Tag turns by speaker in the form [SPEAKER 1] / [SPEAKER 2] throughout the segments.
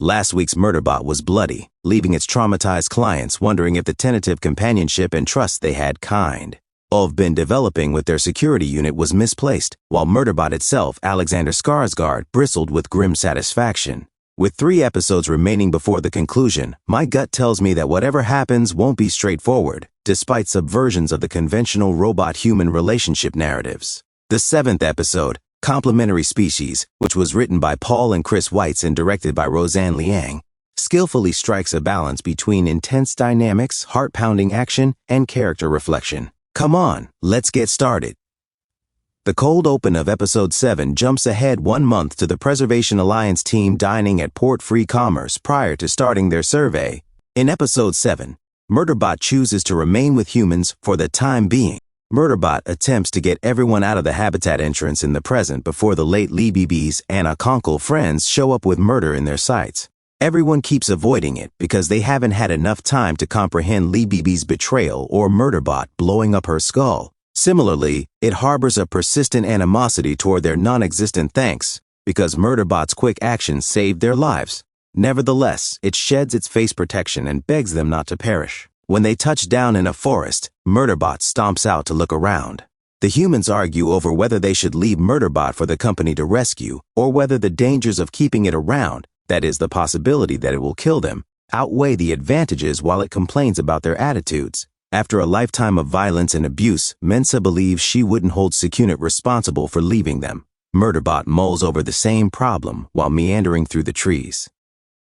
[SPEAKER 1] Last week's Murderbot was bloody, leaving its traumatized clients wondering if the tentative companionship and trust they had of been developing with their security unit was misplaced, while Murderbot itself, Alexander Skarsgård, bristled with grim satisfaction. With 3 episodes remaining before the conclusion, my gut tells me that whatever happens won't be straightforward, despite subversions of the conventional robot-human relationship narratives. The 7th episode, Complementary Species, which was written by Paul and Chris Weitz and directed by Roseanne Liang, skillfully strikes a balance between intense dynamics, heart-pounding action, and character reflection. Come on, let's get started. The cold open of Episode 7 jumps ahead 1 month to the Preservation Alliance team dining at Port Free Commerce prior to starting their survey. In Episode 7, Murderbot chooses to remain with humans for the time being. Murderbot attempts to get everyone out of the habitat entrance in the present before the late Lee Beebe's Anna Conkle friends show up with murder in their sights. Everyone keeps avoiding it because they haven't had enough time to comprehend Lee Beebe's betrayal or Murderbot blowing up her skull. Similarly, it harbors a persistent animosity toward their non-existent thanks because Murderbot's quick actions saved their lives. Nevertheless, it sheds its face protection and begs them not to perish. When they touch down in a forest, Murderbot stomps out to look around. The humans argue over whether they should leave Murderbot for the company to rescue or whether the dangers of keeping it around, that is, the possibility that it will kill them, outweigh the advantages while it complains about their attitudes. After a lifetime of violence and abuse, Mensa believes she wouldn't hold Secunit responsible for leaving them. Murderbot mulls over the same problem while meandering through the trees.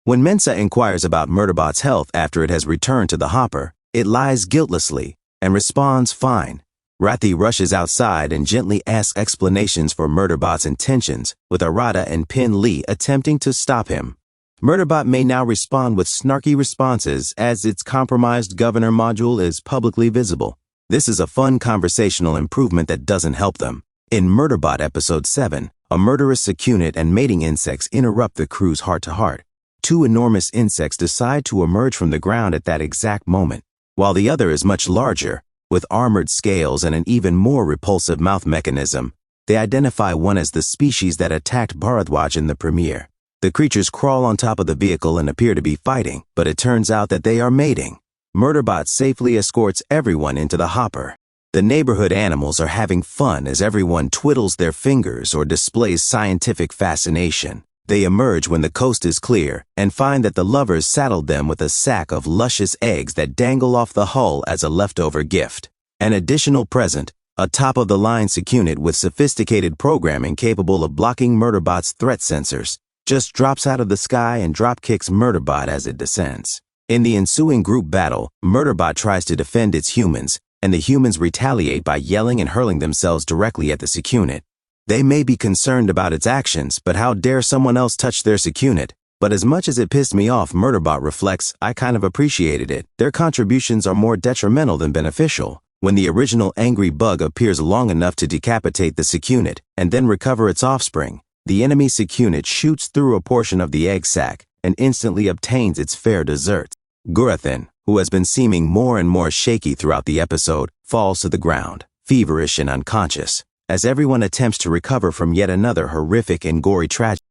[SPEAKER 1] When Mensa inquires about Murderbot's health after it has returned to the hopper, it lies guiltlessly and responds fine. Rathi rushes outside and gently asks explanations for Murderbot's intentions, with Arata and Pin Lee attempting to stop him. Murderbot may now respond with snarky responses as its compromised governor module is publicly visible. This is a fun conversational improvement that doesn't help them. In Murderbot Episode 7, a murderous Secunit and mating insects interrupt the crew's heart-to-heart. 2 enormous insects decide to emerge from the ground at that exact moment, while the other is much larger, with armored scales and an even more repulsive mouth mechanism. They identify one as the species that attacked Bharadwaj in the premiere. The creatures crawl on top of the vehicle and appear to be fighting, but it turns out that they are mating. Murderbot safely escorts everyone into the hopper. The neighborhood animals are having fun as everyone twiddles their fingers or displays scientific fascination. They emerge when the coast is clear and find that the lovers saddled them with a sack of luscious eggs that dangle off the hull as a leftover gift. An additional present, a top-of-the-line Secunit with sophisticated programming capable of blocking Murderbot's threat sensors, just drops out of the sky and drop-kicks Murderbot as it descends. In the ensuing group battle, Murderbot tries to defend its humans, and the humans retaliate by yelling and hurling themselves directly at the Secunit. They may be concerned about its actions, but how dare someone else touch their Secunit? But as much as it pissed me off, Murderbot reflects, I kind of appreciated it. Their contributions are more detrimental than beneficial. When the original angry bug appears long enough to decapitate the Secunit and then recover its offspring, the enemy Secunit shoots through a portion of the egg sac and instantly obtains its fair dessert. Gurathan, who has been seeming more and more shaky throughout the episode, falls to the ground, feverish and unconscious, as everyone attempts to recover from yet another horrific and gory tragedy.